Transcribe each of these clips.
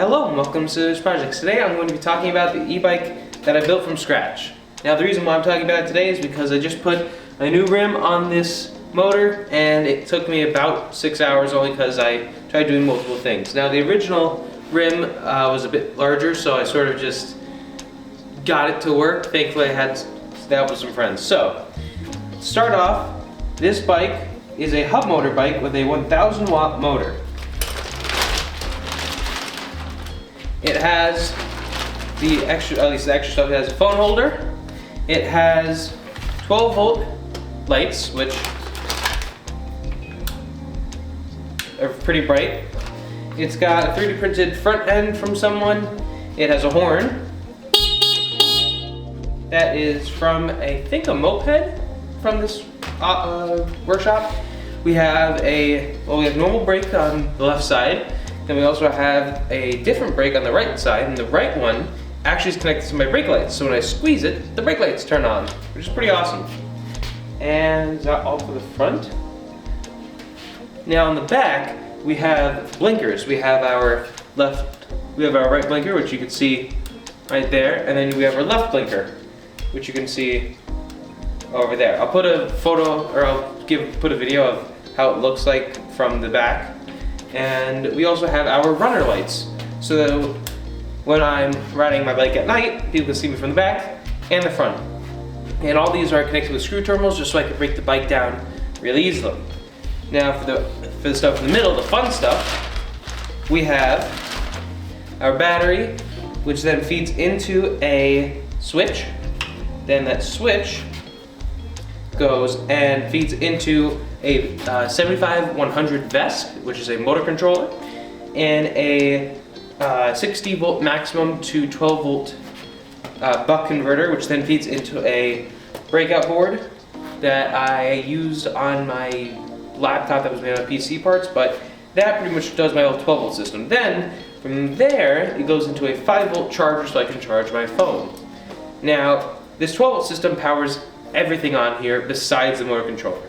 Hello and welcome to this project. Today I'm going to be talking about the e-bike that I built from scratch. Now the reason why I'm talking about it today is because I just put a new rim on this motor and it took me about 6 hours only because I tried doing multiple things. Now the original rim was a bit larger, so I sort of just got it to work. Thankfully I had that with some friends. So, to start off, this bike is a hub motor bike with a 1000 watt motor. It has the extra, at least the extra stuff. It has a phone holder. It has 12 volt lights, which are pretty bright. It's got a 3D printed front end from someone. It has a horn. That is from, I think, a moped from this workshop. We have normal brake on the left side. Then we also have a different brake on the right side, and the right one actually is connected to my brake lights. So when I squeeze it, the brake lights turn on, which is pretty awesome. And that's all for the front. Now on the back, we have blinkers. We have our right blinker, which you can see right there, and then we have our left blinker, which you can see over there. I'll put a photo, or put a video of how it looks like from the back. And we also have our runner lights, so that when I'm riding my bike at night, people can see me from the back and the front. And all these are connected with screw terminals, just so I can break the bike down really easily. Now for the stuff in the middle, the fun stuff, we have our battery, which then feeds into a switch. Then that switch goes and feeds into a 75-100 vest, which is a motor controller, and a 60 volt maximum to 12 volt buck converter, which then feeds into a breakout board that I used on my laptop that was made out of PC parts, but that pretty much does my old 12 volt system. Then from there it goes into a 5 volt charger so I can charge my phone. Now this 12 volt system powers everything on here besides the motor controller.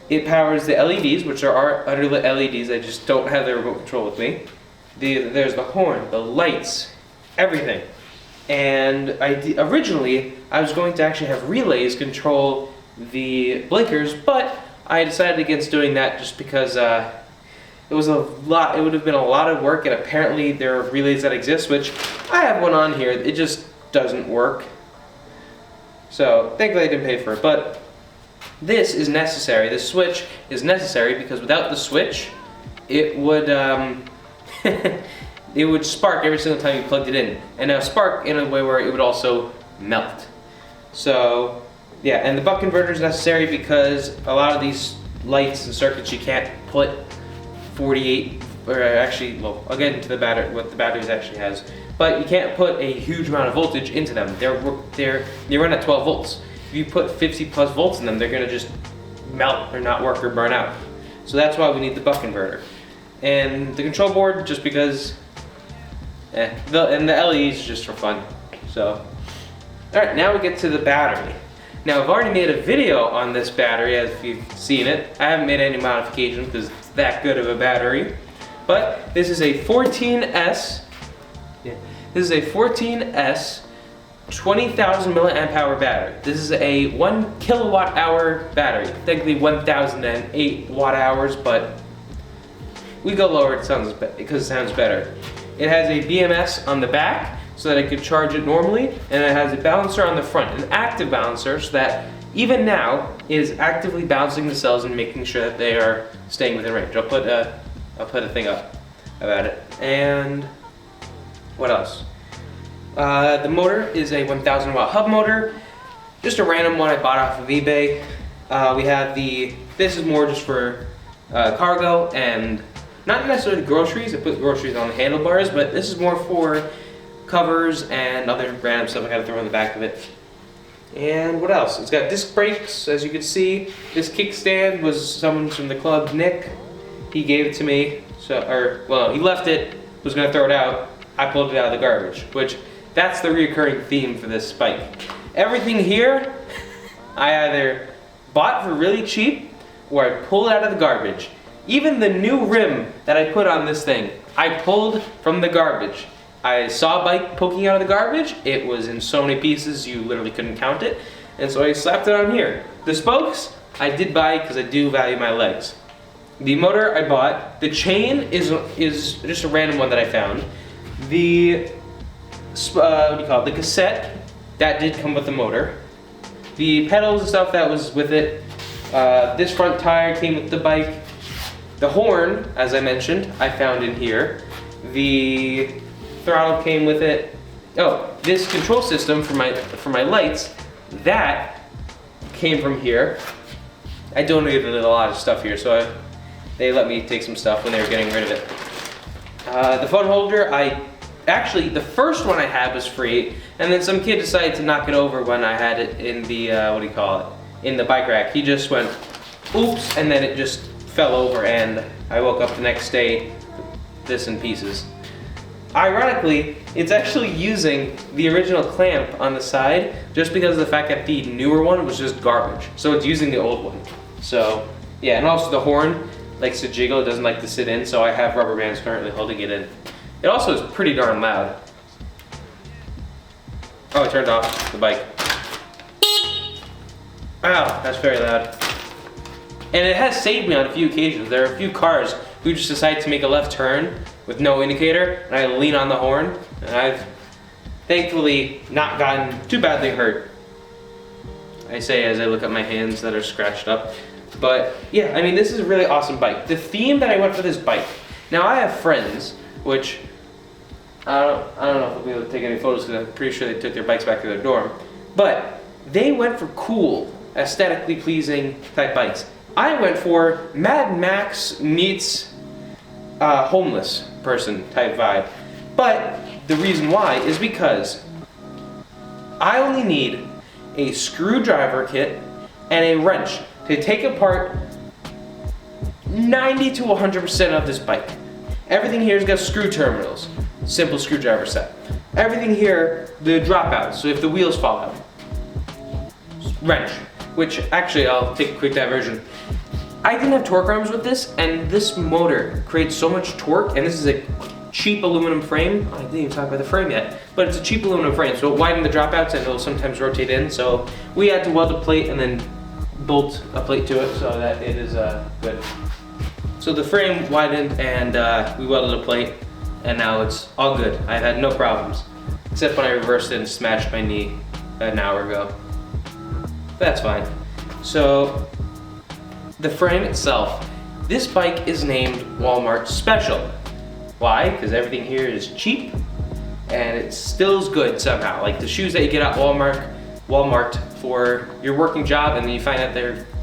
It powers the LEDs, which are underlit LEDs. I just don't have the remote control with me. There's the horn, the lights, everything. And originally, I was going to actually have relays control the blinkers, but I decided against doing that just because it was a lot. It would have been a lot of work, and apparently there are relays that exist, which I have one on here. It just doesn't work. So thankfully I didn't pay for it, but this is necessary. This switch is necessary because without the switch, it would it would spark every single time you plugged it in, and now spark in a way where it would also melt. So yeah, and the buck converter is necessary because a lot of these lights and circuits you can't put 48, or actually, well, I'll get into the battery, what the batteries actually has, but you can't put a huge amount of voltage into them. They run at 12 volts. If you put 50 plus volts in them, they're gonna just melt or not work or burn out. So that's why we need the buck converter. And the control board, just because, and the LEDs just for fun. So, all right, now we get to the battery. Now I've already made a video on this battery, as you've seen it. I haven't made any modifications because it's that good of a battery. But this is a 14S. Yeah, this is a 14S 20,000 milliamp hour battery. This is a 1 kilowatt hour battery. Technically 1,008 watt hours, but we go lower because it sounds better. It has a BMS on the back so that I could charge it normally, and it has a balancer on the front, an active balancer, so that even now it is actively balancing the cells and making sure that they are staying within range. I'll put a thing up about it. And what else? The motor is a 1000 watt hub motor, just a random one I bought off of eBay. We have this is more just for cargo and not necessarily groceries. I put groceries on the handlebars, but this is more for covers and other random stuff I gotta throw in the back of it. And what else? It's got disc brakes, as you can see. This kickstand was someone from the club, Nick. He gave it to me, he left it, was gonna throw it out. I pulled it out of the garbage, which that's the reoccurring theme for this bike. Everything here, I either bought for really cheap or I pulled out of the garbage. Even the new rim that I put on this thing I pulled from the garbage. I saw a bike poking out of the garbage. It was in so many pieces you literally couldn't count it. And so I slapped it on here. The spokes, I did buy because I do value my legs. The motor I bought. The chain is just a random one that I found. The, what do you call it? The cassette, that did come with the motor. The pedals and stuff that was with it. This front tire came with the bike. The horn, as I mentioned, I found in here. The throttle came with it. Oh, this control system for my lights, that came from here. I donated a lot of stuff here, so they let me take some stuff when they were getting rid of it. The phone holder, actually, the first one I had was free, and then some kid decided to knock it over when I had it in the, what do you call it, in the bike rack. He just went, oops, and then it just fell over, and I woke up the next day, this in pieces. Ironically, it's actually using the original clamp on the side, just because of the fact that the newer one was just garbage. So it's using the old one. So, yeah, and also the horn likes to jiggle, it doesn't like to sit in, so I have rubber bands currently holding it in. It also is pretty darn loud. Oh, I turned off the bike. Ow, that's very loud. And it has saved me on a few occasions. There are a few cars who just decide to make a left turn with no indicator, and I lean on the horn, and I've thankfully not gotten too badly hurt. I say as I look at my hands that are scratched up. But yeah, I mean, this is a really awesome bike. The theme that I went for this bike, now I have friends, which I don't know if I'll be able to take any photos because I'm pretty sure they took their bikes back to their dorm, but they went for cool, aesthetically pleasing type bikes. I went for Mad Max meets homeless person type vibe. But the reason why is because I only need a screwdriver kit and a wrench to take apart 90 to 100% of this bike. Everything here's got screw terminals, simple screwdriver set. Everything here, the dropouts, so if the wheels fall out. Wrench, which actually I'll take a quick diversion. I didn't have torque arms with this, and this motor creates so much torque, and this is a cheap aluminum frame. I didn't even talk about the frame yet, but it's a cheap aluminum frame, so it widened the dropouts and it'll sometimes rotate in, so we had to weld a plate and then bolt a plate to it so that it is good. So the frame widened and we welded a plate, and now it's all good. I've had no problems, except when I reversed it and smashed my knee an hour ago. That's fine. So the frame itself, this bike is named Walmart Special. Why? Because everything here is cheap and it still is good somehow. Like the shoes that you get at Walmart for your working job, and then you find out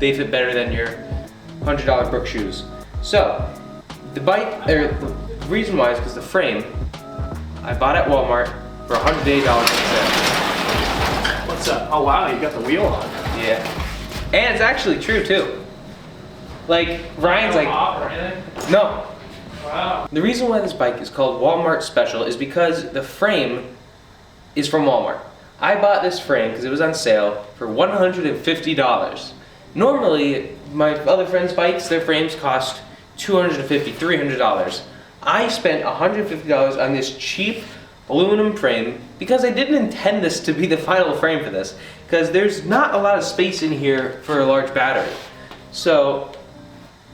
they fit better than your $100 Brooks shoes. So the reason why is because the frame I bought at Walmart for $180 on sale. What's up? Oh wow, you got the wheel on. Yeah, and it's actually true too. Like Ryan's like, no. Wow. The reason why this bike is called Walmart Special is because the frame is from Walmart. I bought this frame because it was on sale for $150. Normally, my other friends' bikes, their frames cost $250, $300. I spent $150 on this cheap aluminum frame because I didn't intend this to be the final frame for this, because there's not a lot of space in here for a large battery. So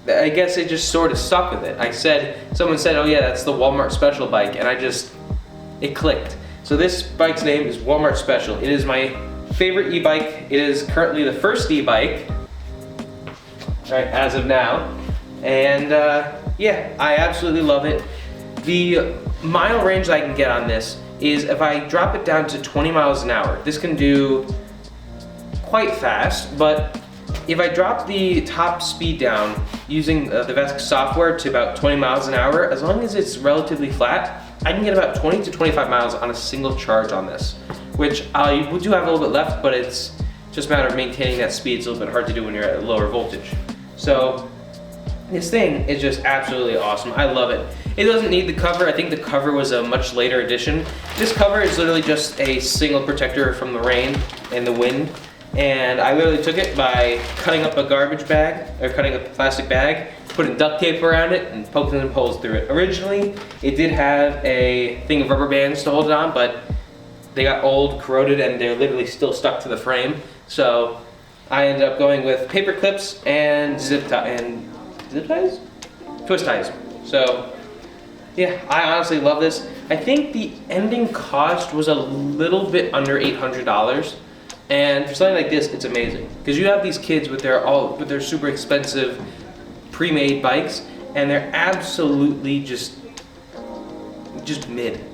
I guess it just sort of stuck with it. Someone said, oh yeah, that's the Walmart Special bike, and it clicked. So this bike's name is Walmart Special. It is my favorite e-bike. It is currently the first e-bike, right, as of now. And yeah, I absolutely love it. The mile range that I can get on this is if I drop it down to 20 miles an hour. This can do quite fast, but if I drop the top speed down using the VESC software to about 20 miles an hour, as long as it's relatively flat, I can get about 20 to 25 miles on a single charge on this, which I do have a little bit left, but it's just a matter of maintaining that speed. It's a little bit hard to do when you're at a lower voltage. So this thing is just absolutely awesome. I love it. It doesn't need the cover. I think the cover was a much later addition. This cover is literally just a single protector from the rain and the wind. And I literally took it by cutting up a garbage bag, or cutting up a plastic bag, putting duct tape around it and poking some holes through it. Originally, it did have a thing of rubber bands to hold it on, but they got old, corroded, and they're literally still stuck to the frame. So I ended up going with paper clips and zip ties? Twist ties. So yeah, I honestly love this. I think the ending cost was a little bit under $800. And for something like this, it's amazing. Because you have these kids with their super expensive pre-made bikes, and they're absolutely just mid.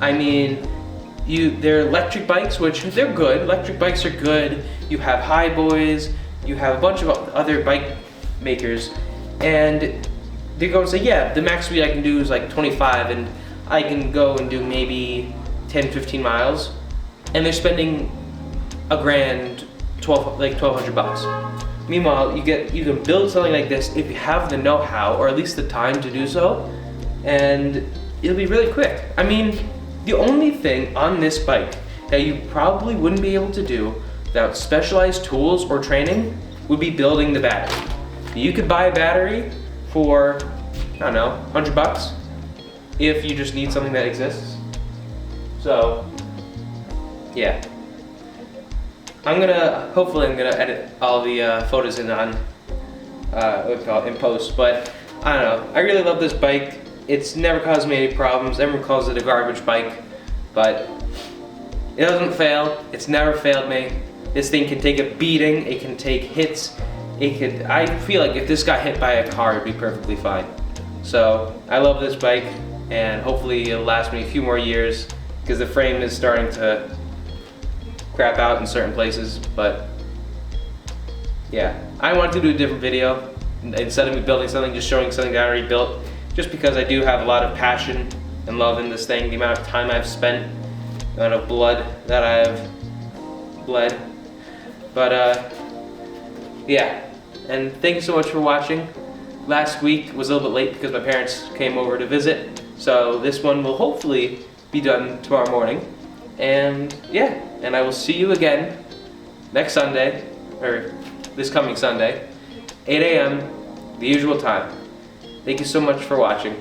I mean, they're electric bikes, which they're good. Electric bikes are good. You have High Boys, you have a bunch of other bike makers, and they go and say, yeah, the max speed I can do is like 25, and I can go and do maybe 10, 15 miles, and they're spending $1,000, like $1,200. Meanwhile, you can build something like this if you have the know-how, or at least the time to do so, and it'll be really quick. I mean, the only thing on this bike that you probably wouldn't be able to do without specialized tools or training would be building the battery. You could buy a battery for, I don't know, $100 if you just need something that exists. So, yeah. Hopefully I'm gonna edit all the photos in post, but I don't know. I really love this bike. It's never caused me any problems. Everyone calls it a garbage bike, but it doesn't fail. It's never failed me. This thing can take a beating. It can take hits. I feel like if this got hit by a car, it'd be perfectly fine. So I love this bike, and hopefully it'll last me a few more years, because the frame is starting to crap out in certain places. But yeah, I wanted to do a different video instead of me building something, just showing something that I already built, just because I do have a lot of passion and love in this thing, the amount of time I've spent, the amount of blood that I've bled. But yeah, and thank you so much for watching. Last week was a little bit late because my parents came over to visit, so this one will hopefully be done tomorrow morning. And yeah, and I will see you again next Sunday, or this coming Sunday, 8 a.m., the usual time. Thank you so much for watching.